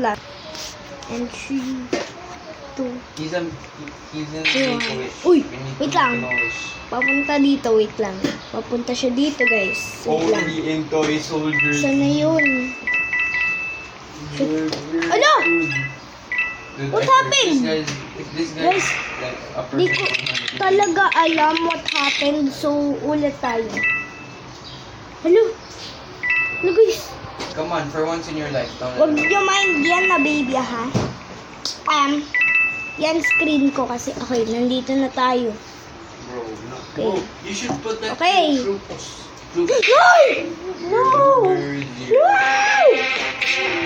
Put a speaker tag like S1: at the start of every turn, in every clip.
S1: lang. And 3, 2,
S2: He's in
S1: Uy, wait lang. Papunta dito, wait lang. Papunta siya dito, guys. Wait lang.
S2: Only in toy soldiers.
S1: Sana yun? Ano? What happened?
S2: If this guy
S1: Guys,
S2: is like a
S1: Di
S2: person
S1: ko talaga alam what happened. So, ulit tayo. Hello? Hello, guys.
S2: Come on, for once in your life, don't
S1: Huwag nyo mind yan na baby, ha? Yan screen ko kasi. Okay, nandito na tayo.
S2: Bro, no.
S1: Okay.
S2: Bro, you should put that
S1: Okay.
S2: in
S1: No! No!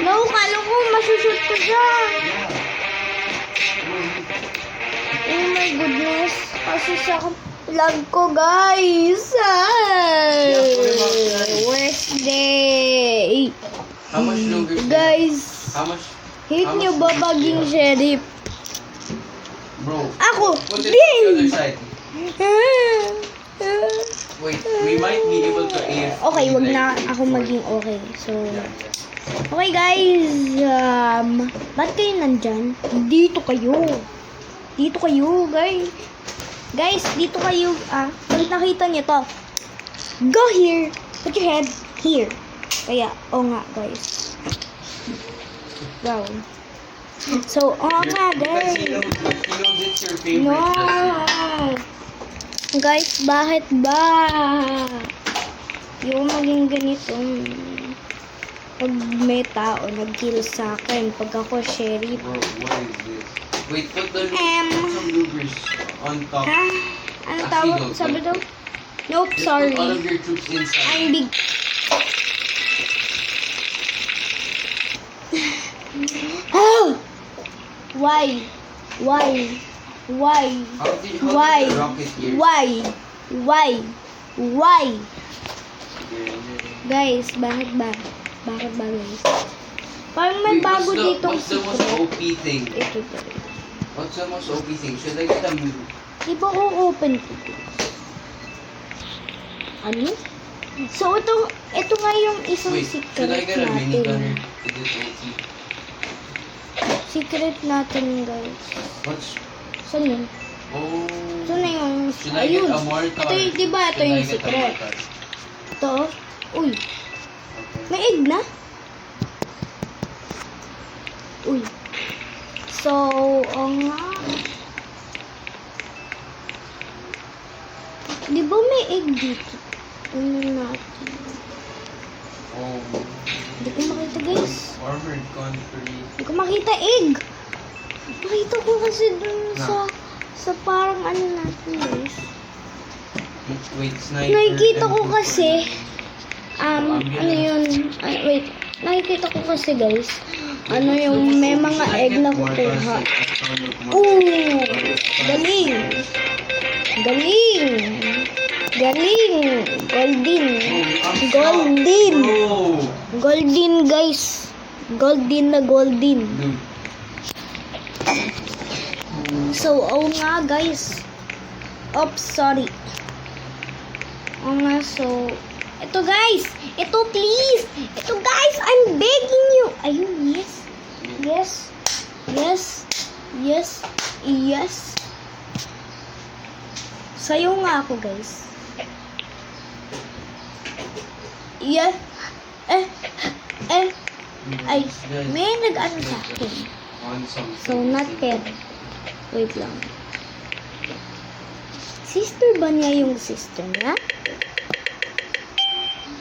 S1: No, kala ko masushoot ko siya. Oh my goodness. Kasi sa vlog ko, guys. Ay! Worst day.
S2: How much longer?
S1: Guys,
S2: How much?
S1: hate nyo ba baging sheriff?
S2: Bro,
S1: Ako!
S2: put it to the other
S1: Din!
S2: side. Wait, we might be able to AFK.
S1: Okay, wag na
S2: like,
S1: ako maging okay. So,
S2: Yeah.
S1: okay guys, ba't kayo nandyan? Dito kayo. Dito kayo, guys. Guys, dito kayo, pag nakita niyo to, go here, put your head here. Kaya, nga, guys. Go. So, nga,
S2: Because he
S1: guys.
S2: knows it's your favorite.
S1: No!
S2: That's it.
S1: Guys, bakit ba? Yung maging ganitong pag may tao nag-kill sa akin pag ako sheriff.
S2: Bro, what is this? Wait, put the some loopers on top.
S1: Ha? Ano
S2: Actually,
S1: tawag?
S2: don't,
S1: Sabi
S2: like-
S1: daw? Nope,
S2: Just
S1: sorry.
S2: put all of your troops inside.
S1: I'm big. Oh! Why? Why? Why?
S2: How did
S1: Why?
S2: the rocket here?
S1: Why? Why? Guys, bakit ba? Bakit ba, guys? Parang may
S2: Wait,
S1: bago dito.
S2: What's the most OP thing?
S1: Ito to.
S2: What's the most OP thing? Should I get a move?
S1: Di ba open ko? Ano? So, ito nga yung isang
S2: Wait, should I
S1: secret
S2: get a minigunner?
S1: natin.
S2: Is it OP?
S1: Secret natin, guys.
S2: What's...
S1: Saan yun?
S2: Oh...
S1: Saan na yung...
S2: Should I get
S1: Ayun.
S2: a mortar?
S1: Ito, di ba ito
S2: Should I
S1: yung
S2: get a
S1: secret?
S2: mortar?
S1: Ito. Uy,
S2: Okay.
S1: may egg na? Uy. So, nga. Di ba may egg dito? Ano natin?
S2: Oh...
S1: Hindi ko makita, guys.
S2: Armored country.
S1: Hindi ko makita egg. Nakita ko kasi dun sa parang ano natin, guys.
S2: Wait, sniper.
S1: Nakikita ko
S2: and-
S1: kasi,
S2: I'm
S1: ano yun, wait, nakikita ko kasi, guys, ano yung may mga egg na kukuha. Ooh! Galing! Galing! Galing! Golden! Golden!
S2: Bro!
S1: Golden, guys! Golden na golden.
S2: Dude.
S1: So, nga, guys. Oops, sorry. Nga, so, ito, guys. Ito, please. Ito, guys. I'm begging you. Ayun, yes. Yes. Yes. Yes. Yes. Sayo nga ako, guys. Yeah. Ay, may nag-ano sa akin.
S2: On something.
S1: So, not fair. Wait lang. Sister ba niya yung sister niya?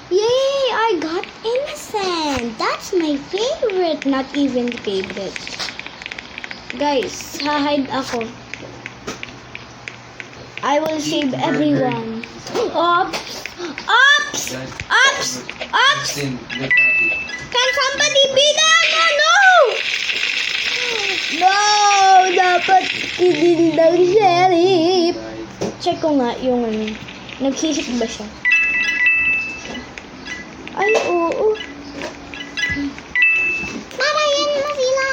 S1: Yay! I got innocent! That's my favorite. Not even favorite. Guys, hahide ako. I will save everyone. Oops! Oops! Oops! Oops!
S2: Listen, look at it.
S1: Can somebody be there? No! No! Dapat tinindang sheriff. Check ko nga yung ano. Naghihit ba siya? Ay, oo. Patayin mo sila!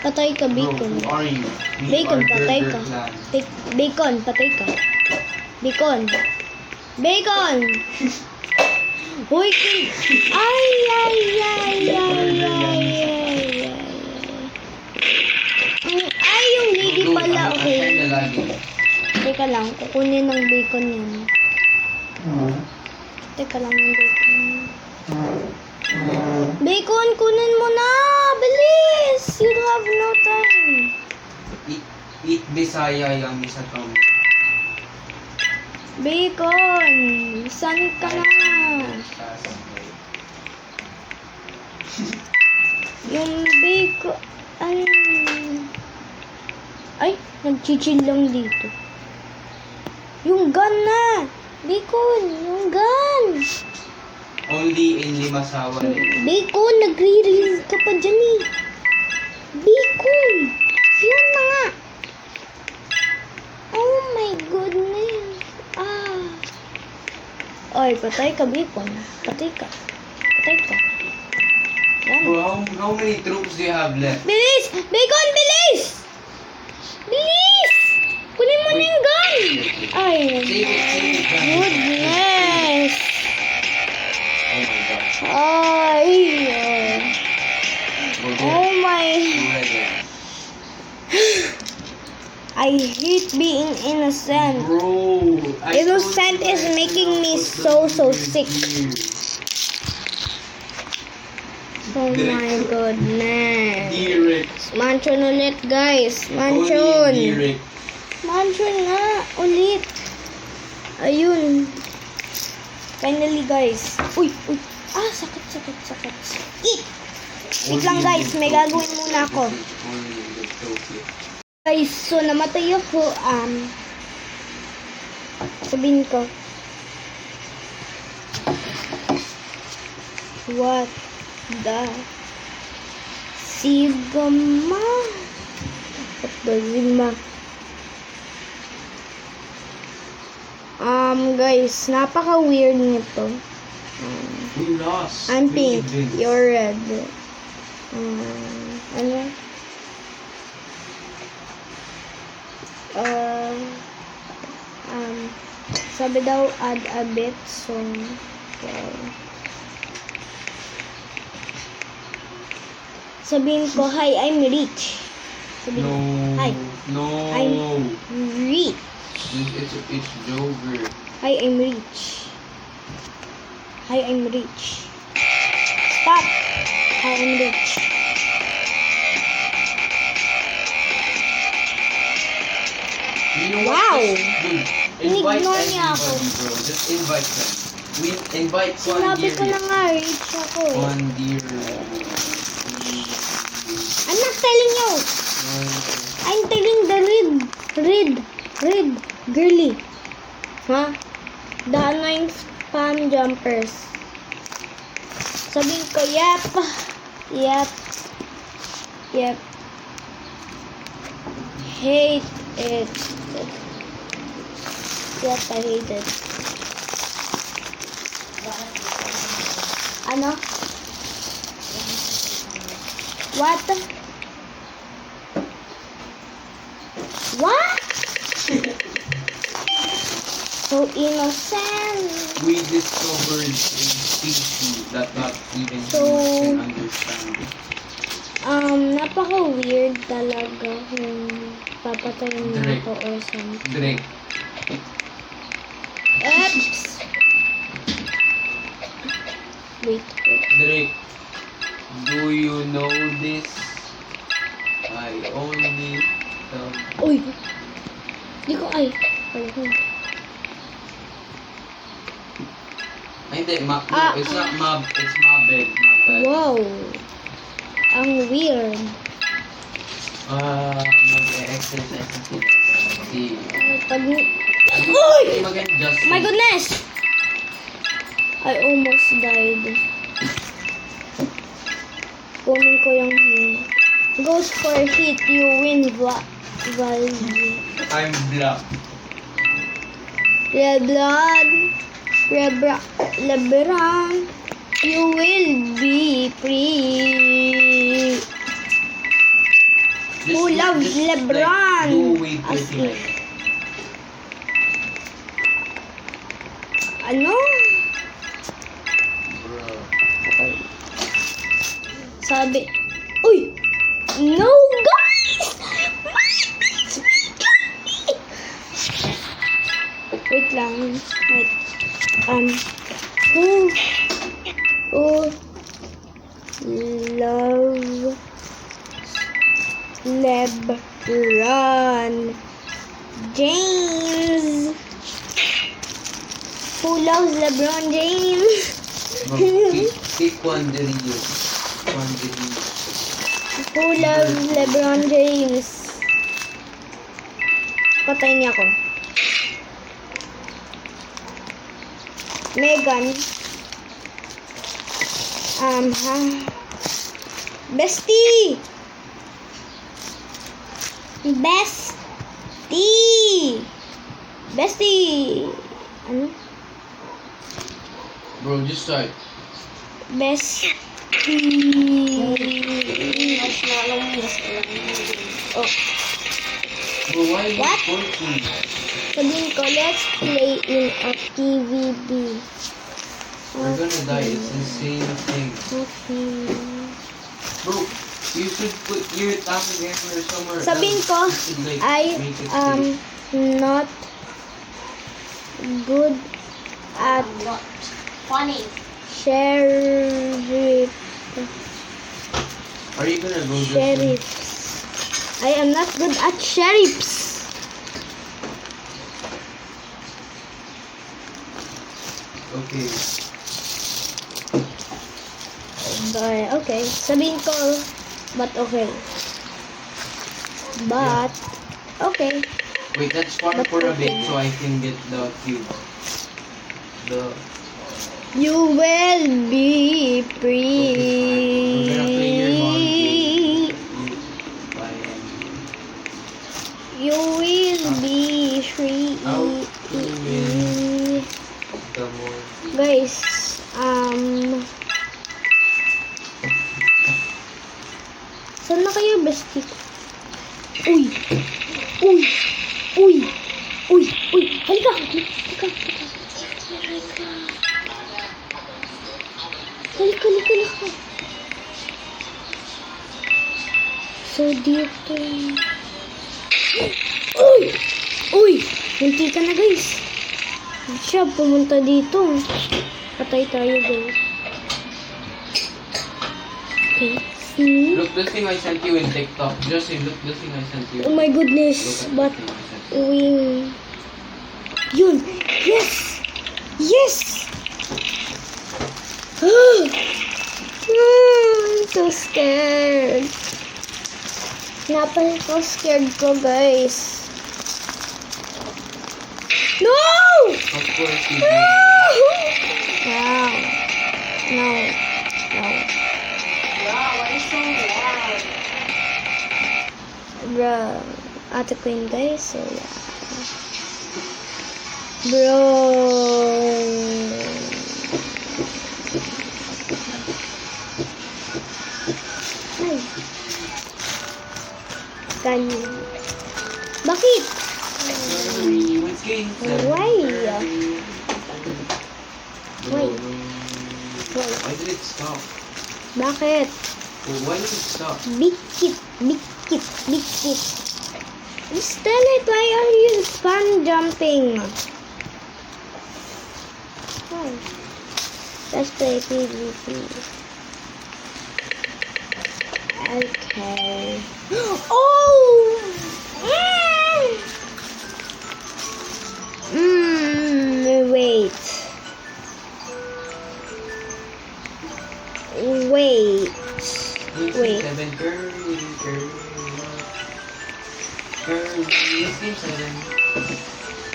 S1: Patay ka, Bacon.
S2: Bro, who are you? We
S1: Bacon,
S2: are
S1: patay
S2: Burger
S1: ka.
S2: Clan.
S1: Bacon, patay ka. Bacon. Bacon! Hoy, ay, ay, ay, ay, ay,
S2: saging.
S1: Teka lang, kukunin ng bacon yan. Teka lang yung bacon. Bacon, kunin mo na! Bilis! You have no time.
S2: Eat Bisaya yung isa to.
S1: Bacon! San ka na? Yung bacon... Ay, nag-chill lang dito. Yung gun na! Bacon! Yung gun!
S2: Only in Limasawa.
S1: Bacon! Nagre-release ka pa dyan eh. Bacon! Yan na nga! Oh my goodness! Ay, patay ka, Bacon. Patay ka. Patay ka. Yan.
S2: Bro, how many troops do you have left?
S1: Bilis! Bacon, bilis! Bilis! Kunin mo na yung gun! Ay,
S2: Save it, guys.
S1: goodness!
S2: Oh my gosh.
S1: Ay,
S2: We're good.
S1: oh my...
S2: We're ready.
S1: I hate being innocent.
S2: Bro,
S1: Innocent is making me so sick. Oh my goodness.
S2: Direct.
S1: Mansion ulit, guys.
S2: Only
S1: Mansion.
S2: direct.
S1: Mansion nga ulit. Ayun. Finally, guys. Uy, uy. Sakit. Eat! Wait lang, guys. May gagawin muna ako.
S2: Only the trophy.
S1: Guys, so namatay ako. Sabihin ko. What the Sigma? What the Sigma? Guys, napaka-weird nito.
S2: We lost.
S1: I'm
S2: We
S1: pink.
S2: didn't.
S1: You're red. Ano? Sabi daw add a bit, so sabihin ko, hi, I'm rich. Sabihin ko, hi,
S2: No.
S1: I'm rich.
S2: It's Joker.
S1: Hi, I'm rich. Hi, I'm rich. Stop. Hi, I'm rich.
S2: You know
S1: Wow.
S2: what? Dude, invite
S1: Inignore niya ako.
S2: everybody, bro. Just invite them. We invite one
S1: Sinabi ko na
S2: dear.
S1: nga, rich ako.
S2: One dear.
S1: I'm not telling you. I'm telling the red girly. Huh? The annoying spam jumpers. Sabihin ko, yep. Hate it. Yes, I hate it. Ano? What? What? So innocent.
S2: We discovered a species that not even
S1: So,
S2: humans can understand.
S1: Napaka-weird talaga kung papatayin mo
S2: Drake.
S1: ako or something.
S2: Drake.
S1: Oops! Wait.
S2: Drake. Do you know this? I only tell.
S1: Uy! Di ko ay. Ayun.
S2: Ay, hindi. No, it's not mob. It's mabed. Mabed.
S1: Wow! Ang weird.
S2: Mag-exercise na sila. Si...
S1: Pag...
S2: Uy! Mag-adjust.
S1: My goodness! I almost died. Kunin ko yung goes for hit, you win value.
S2: I'm black.
S1: LeBron, you will be free. Who loves LeBron?
S2: Like, do wait
S1: As
S2: with me.
S1: Ano?
S2: Bro.
S1: Sabi, uy! No, guys! Wait lang. Wait. Who loves LeBron James? Who loves LeBron James?
S2: Pick one Derius. One Derius.
S1: Who loves LeBron James? Patayin niya ako. Megan. Bestie! Bestie! Bestie! Ano?
S2: Bro, just start.
S1: Bestie. Oh,
S2: Bro, why are you
S1: What?
S2: talking?
S1: sabihin ko, let's play in a TVB.
S2: We're gonna die. It's the same thing.
S1: Okay.
S2: Bro, you should put your Taco Gamer somewhere
S1: Sabihin
S2: else.
S1: ko,
S2: You should, like,
S1: I
S2: make it
S1: am
S2: safe.
S1: not good at
S3: What? Funny.
S1: sheriff.
S2: Are you gonna go this way?
S1: Sheriffs. I am not good at sheriffs.
S2: Okay.
S1: Okay. Sabihin ko, but okay. But, okay.
S2: Wait, let's farm
S1: But
S2: for a
S1: okay.
S2: bit so I can get the cube.
S1: You will be free.
S2: We're gonna play your mom game. Bye.
S1: You will be free.
S2: Out. The more.
S1: Guys, saan na kayo, bestie? Uy! Uy! Uy! Uy! Uy! Halika! Halika! Halika! Halika! So, dito. Uy! Uy! Munti ka na, guys. Siya, pumunta dito. Patay tayo, guys. Okay. See?
S2: Look, the thing I sent you in TikTok. Just say, look, the thing I sent you.
S1: Oh my goodness.
S2: Look
S1: But,
S2: at the thing I sent you.
S1: wing. Yun! Yes! Yes! I'm so scared. Napal ko scared ko, guys. No!
S2: Of course you
S1: No!
S2: do.
S1: Wow. No. No.
S3: Wow, what is so loud?
S1: Bro. Ate ko yun, guys. So, yeah. Bro. Ay. Ganyan. Bakit?
S2: What's game?
S1: Why? Why? Why?
S2: Why did it stop?
S1: Bakit?
S2: Well, why did it stop?
S1: Bikit. Bikit. Bikit. Just tell it, why are you spam jumping? Oh. Let's play PvP. Okay. Oh! Wait. Wait. Wait.
S2: 7 Curly. Let's game 7.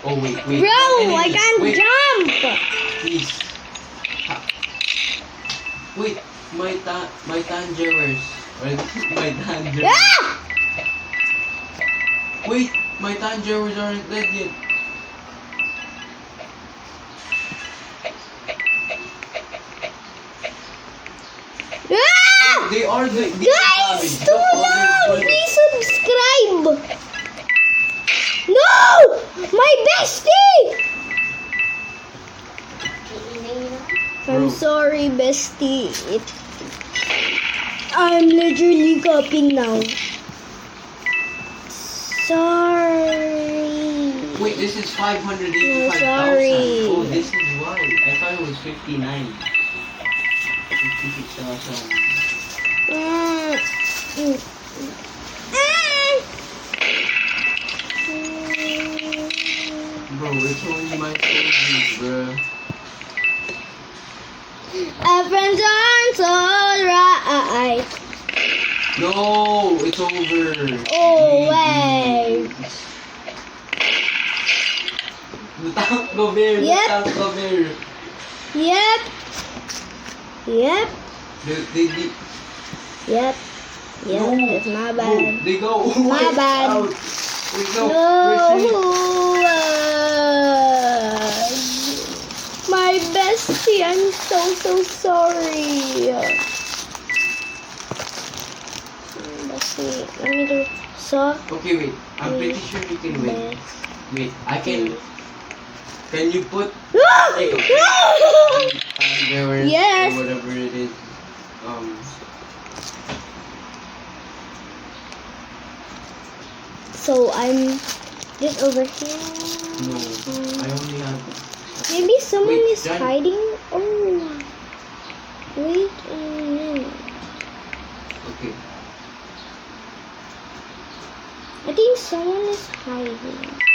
S2: Oh wait.
S1: Bro, I
S2: Enemy.
S1: can't
S2: Wait,
S1: jump!
S2: please. Wait, my tangerers. My tangerers.
S1: Ah!
S2: Wait, my tangerers aren't dead yet.
S1: Ah!
S2: They are the
S1: Guys,
S2: damage.
S1: too
S2: Look, all
S1: loud!
S2: their bullets.
S1: Please subscribe! No! My bestie! I'm
S2: Bro.
S1: sorry, bestie. I'm literally copying now. Sorry.
S2: Wait, this is
S1: No,
S2: 585,000.
S1: sorry.
S2: Oh, this is why. I thought it was 59. 56,000.
S1: Mm. Mm.
S2: Bro, it's only my favorite, bro.
S1: Friends aren't so right.
S2: No, it's over.
S1: Oh, wait.
S2: The Taco Bear,
S1: Yep.
S2: the Taco Bear.
S1: Yep. Yep.
S2: They
S1: Yep. Yep.
S2: no,
S1: It's my
S2: no,
S1: bad.
S2: they go.
S1: My
S2: It's
S1: bad.
S2: out. Wait, no.
S1: No. My bestie, I'm so sorry. Bestie, let me do so.
S2: Okay, wait. I'm pretty sure you can win. Wait, I can. Can you put whatever,
S1: Yes.
S2: or whatever it is?
S1: So I'm just over here.
S2: No, I only have.
S1: Maybe someone
S2: Wait,
S1: is
S2: Jan-
S1: hiding. Oh, wait a minute.
S2: Okay.
S1: I think someone is hiding.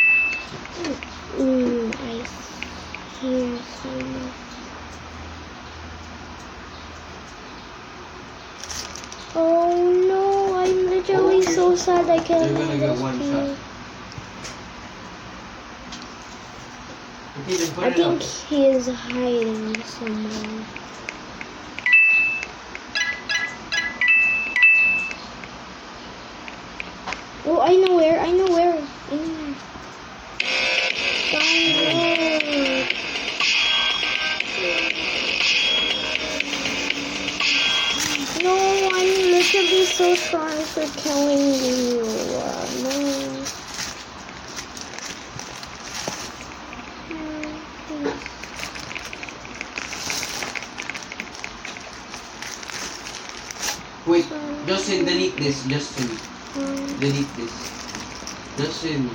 S1: I hear someone. Oh no, I'm literally so sad I can't
S2: You're gonna get one shot. Okay, then put
S1: I
S2: it
S1: think
S2: up.
S1: he is hiding somewhere. Oh, I know where. I know where. I know where. Download. No, I'm literally so sorry for killing you. No.
S2: Wait, Justin, delete this. Justin, delete this. Justin,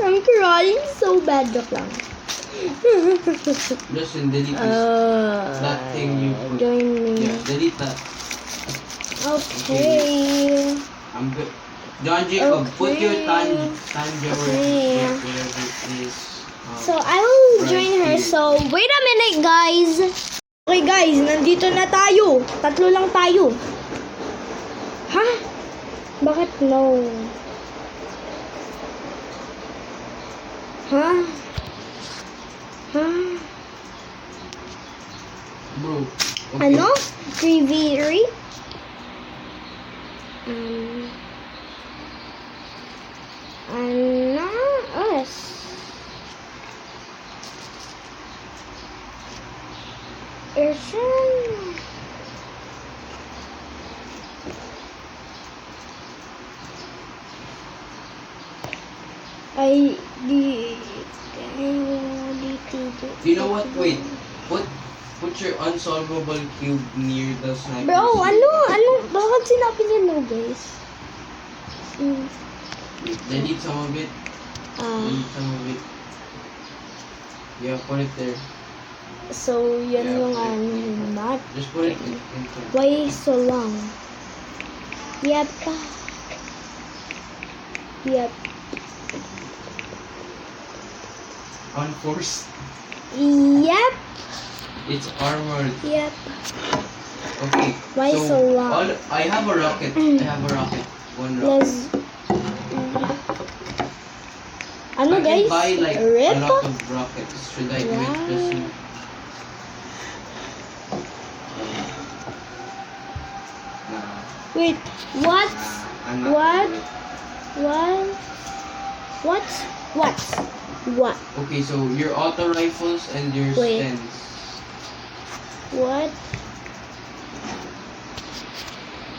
S1: I'm crying so bad. Joke lang.
S2: Justin, delete this. That thing you put.
S1: Join me.
S2: Yeah, delete that.
S1: Okay.
S2: I'm good. John Jacob, put your
S1: Okay.
S2: Tanja
S1: Okay.
S2: wherever it is.
S1: So I will
S2: Right
S1: join her.
S2: here.
S1: So wait a minute, guys. Okay, guys, nandito na tayo. Tatlo lang tayo. Ha? Bakit no? Ha? Ha?
S2: Bro, okay.
S1: Ano? 3v3? Ano? Us. Ersan. Ay,
S2: You know what? Wait. Put your unsolvable cube near the sniper.
S1: Bro, ano? Bakit sinabi niya no, guys?
S2: Wait, delete some of it. Delete some of it. Yeah, put it there.
S1: So, yan
S2: Yeah,
S1: yung
S2: yeah.
S1: not.
S2: Just put it in front.
S1: Why so long? Yep. Yep.
S2: Unforced.
S1: Yep.
S2: It's armored.
S1: Yep.
S2: Okay.
S1: Why so long?
S2: I have a rocket. I have a rocket. One rocket.
S1: Let's... Ano,
S2: I can
S1: guys?
S2: buy like
S1: Rip?
S2: a lot of rockets. Should I do it?
S1: Wow.
S2: Just nah,
S1: Wait, what?
S2: nah, I'm not
S1: What?
S2: gonna do
S1: What? What? What?
S2: it. Okay, so your auto rifles and your
S1: Wait.
S2: stens.
S1: What?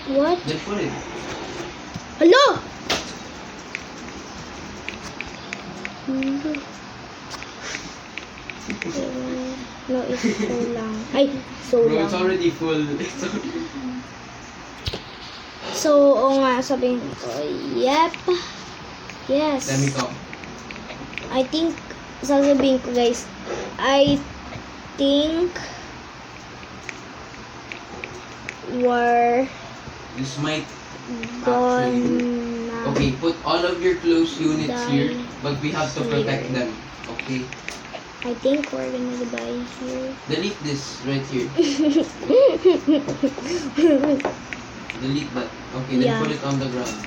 S1: What?
S2: Then put it.
S1: Hello? No, it's so lang. Ay, so
S2: Bro,
S1: lang.
S2: it's already full. It's
S1: So, oo nga, sabihin ko, yep. Yes.
S2: Let me come.
S1: I think, sasabihin ko guys, I think we're
S2: This might
S1: gonna
S2: Okay, put all of your close units
S1: Die
S2: here, but we have to protect
S1: here.
S2: them. Okay?
S1: I think we're gonna die here.
S2: Delete this right here. Delete that. Okay, then
S1: Yeah.
S2: put it on the ground.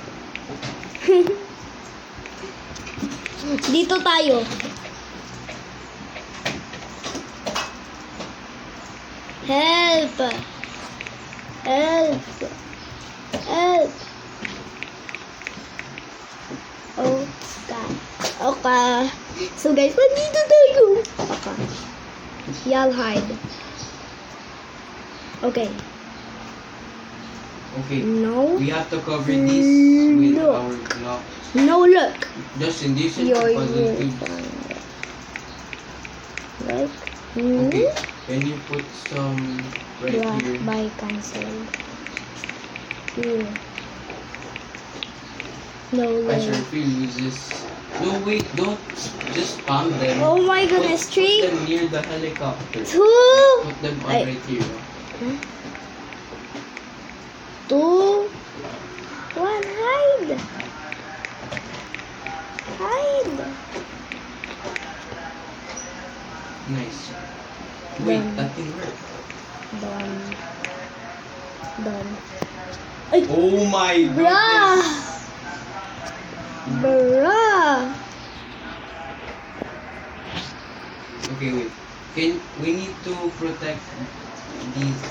S1: Dito tayo. Help! Help! Help! Oh, God. Okay. So guys, nandito tayo. Okay. Y'all hide. Okay.
S2: Okay.
S1: No.
S2: We have to cover this with
S1: Look.
S2: our block.
S1: No, look.
S2: Justin, this is
S1: You're
S2: the puzzle cubes.
S1: Like,
S2: Okay. Can you put some right
S1: block
S2: here?
S1: by cancelled. Here. No
S2: I
S1: way.
S2: sure feel use this. No, wait, don't just spam them.
S1: Oh my goodness,
S2: Put
S1: three,
S2: them near the helicopter.
S1: 2,
S2: Put them on
S1: Ay.
S2: right here.
S1: 2, 1, hide. Hide.
S2: Nice. Wait,
S1: Done.
S2: that didn't work.
S1: Done. Done. Ay,
S2: Oh my
S1: bruh.
S2: goodness.
S1: Bruh.
S2: Okay, wait. We need to protect these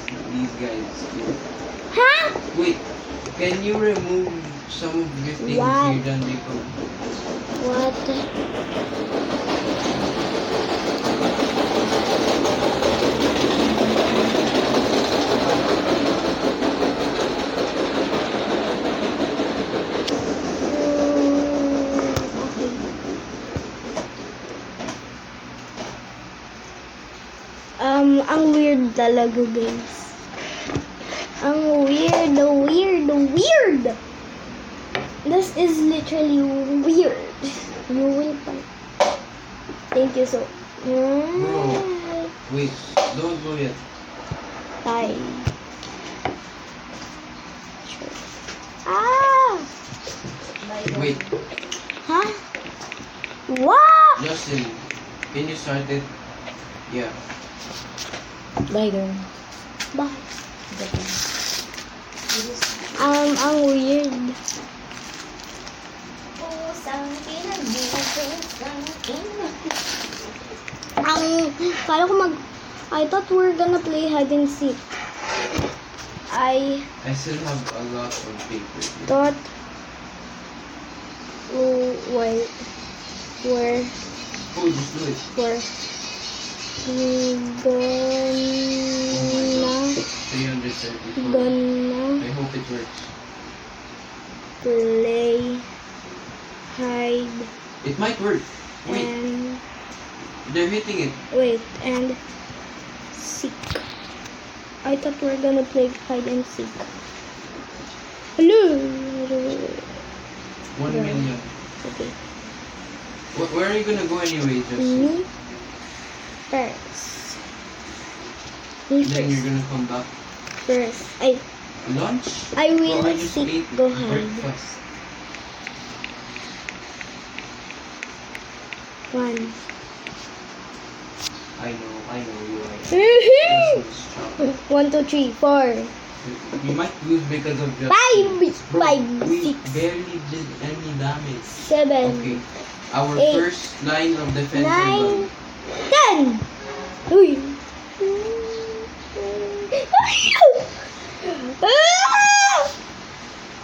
S2: guys.
S1: Huh?
S2: Wait, can you remove some of the things
S1: Why?
S2: here, then they come?
S1: What? Ang weird talaga, guys. Ang weird. This is literally weird. You will find. Thank you so.
S2: Wait, don't go yet.
S1: Bye. Ah!
S2: Wait,
S1: Huh? What?
S2: Justin, can you start it? Yeah.
S1: Bye, girl. Bye. Ang weird. Kala ko I thought we're gonna play hide and seek. I
S2: I still have a lot of paper here.
S1: thought, oh, wait, we're
S2: Oh, just do it.
S1: gonna
S2: 334.
S1: gonna
S2: I hope it works.
S1: play hide
S2: It might work. Wait,
S1: and
S2: they're hitting it.
S1: wait and seek. I thought we're gonna play hide and seek. Hello.
S2: 1
S1: Yeah.
S2: million.
S1: Okay.
S2: Where are you gonna go anyway, Justin?
S1: Me first. Me
S2: Then you're
S1: first.
S2: gonna come back.
S1: First.
S2: Lunch?
S1: I
S2: Bro,
S1: will
S2: I just
S1: seek.
S2: ate
S1: Go hide.
S2: breakfast.
S1: 1.
S2: I know you are. Christmas chocolate.
S1: 1, 2, 3, 4.
S2: We might lose because of just
S1: 5,
S2: Bro,
S1: 5,
S2: we
S1: 6,
S2: barely did any damage.
S1: 7,
S2: Okay, our
S1: 8,
S2: first line of defense
S1: 9,
S2: is
S1: 10. Uy.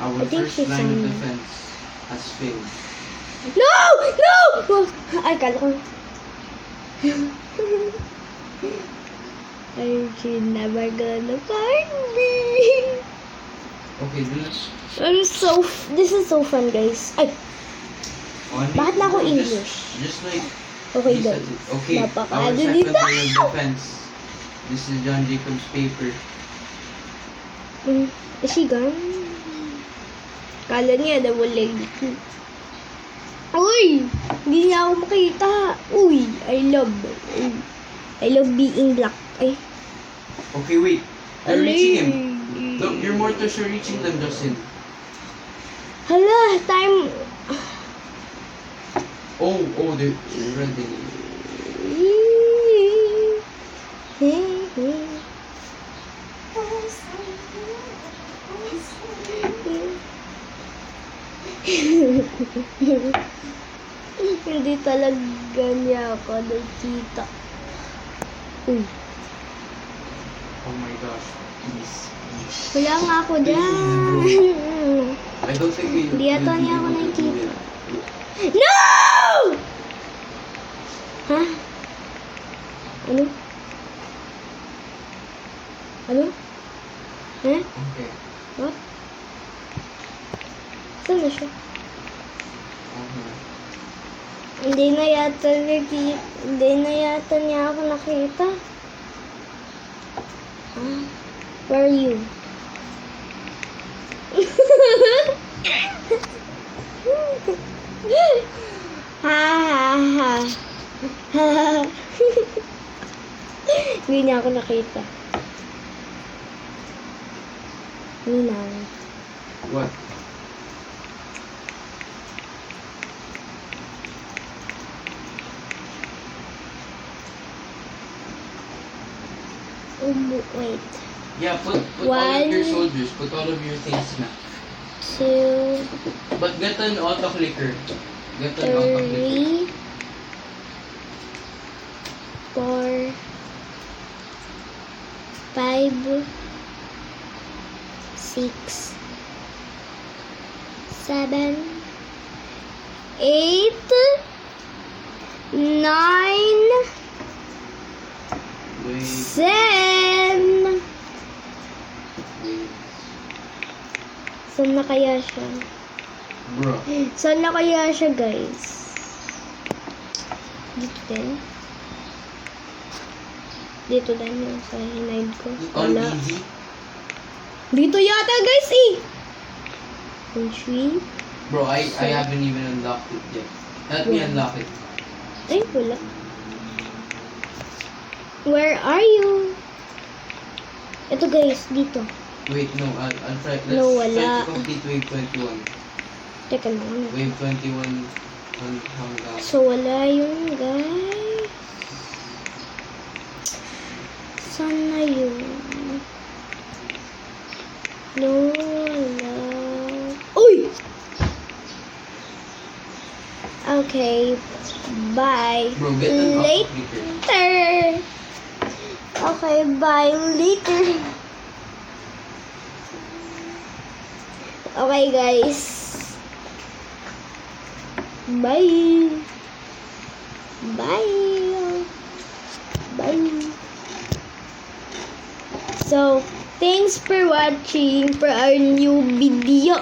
S2: our
S1: I think
S2: first
S1: she's
S2: line of
S1: on-
S2: defense has failed.
S1: No! No! Ay, kala ko. You're never gonna find me.
S2: Okay, let's
S1: This is so fun, guys. Ay,
S2: on
S1: Bakit na ako
S2: Just-
S1: English?
S2: Just like
S1: Okay,
S2: He
S1: guys.
S2: said it. Okay, our
S1: Napakaano
S2: second
S1: dito.
S2: line of defense. This is John Jacobs' paper.
S1: Is she gone? Kala niya, double leg. Uy! Hindi niya ako makita. Uy! I love being black. Ay.
S2: Okay, wait. They're reaching him.
S1: Alay.
S2: Look, your mortars are reaching them, Justin.
S1: Hala, time.
S2: Oh, they're running.
S1: Hindi talaga niya ako nakita. Uy,
S2: Oh my gosh. Please.
S1: wala nga ako dyan.
S2: I don't think we
S1: Hindi yata
S2: will be
S1: niya ako
S2: able to do
S1: nakikita.
S2: it.
S1: No! Ha? Ano? Ano? Eh?
S2: Okay.
S1: What? Saan na siya?
S2: Uh-huh.
S1: Hindi na yata niya ako nakita. Ah, where are you? Ha ha ha. Hindi niya ako nakita. Ninang.
S2: What?
S1: Wait.
S2: Yeah, put all of your
S1: One.
S2: soldiers, put all of your things na.
S1: 2,
S2: But get an auto clicker. Get an auto clicker.
S1: 3, 4, 5, 6, 7, 8, 9,
S2: Wait,
S1: 10.
S2: wait.
S1: Saan na kaya siya?
S2: Bro.
S1: Saan na kaya siya, guys? Dito din? Dito din yung sa hinide ko.
S2: On
S1: Wala.
S2: easy.
S1: Dito yata, guys, eh! Entry.
S2: Bro, I haven't even unlocked it yet. Let me
S1: Yeah.
S2: unlock it.
S1: Ay, wala. Where are you? Ito, guys, dito.
S2: Wait, no, I'll try. Let's
S1: No,
S2: try
S1: wala.
S2: to complete wave 21.
S1: Teka lang.
S2: Wave 21 hanggang.
S1: So, wala yun, guys. Saan na yun? No, wala. Uy! Okay. Bye.
S2: Bro, get an auto
S1: Later.
S2: clicker.
S1: Okay, bye. Later. Okay, guys. Bye. Bye. Bye. So, thanks for watching for our new video.